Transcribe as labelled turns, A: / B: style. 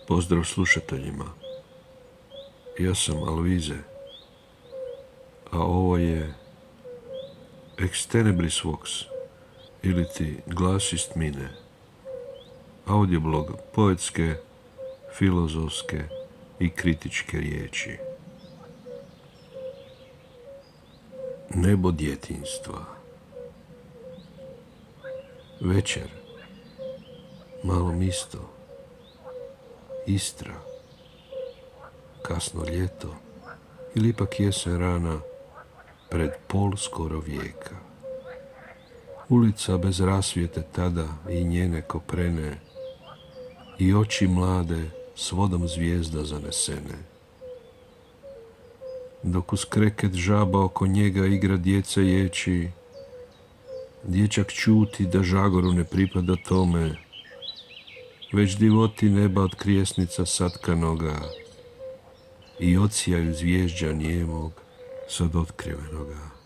A: Pozdrav slušateljima. Ja sam Alvize, a ovo je Ex Tenebris Vox, iliti Glas iz tmine, audioblog poetske, filozofske i kritičke riječi. Nebo djetinjstva. Večer, malo misto, Istra, kasno ljeto ili ipak jesen rana pred pol skoro vijeka. Ulica bez rasvijete tada i njene koprene i oči mlade s vodom zvijezda zanesene. Dok uz kreket žaba oko njega igra djeca ječi, dječak čuti da žagoru ne pripada tome, već divoti neba od krijesnica satkanoga i ocijaju zvježđa nijemog sad otkrivenoga.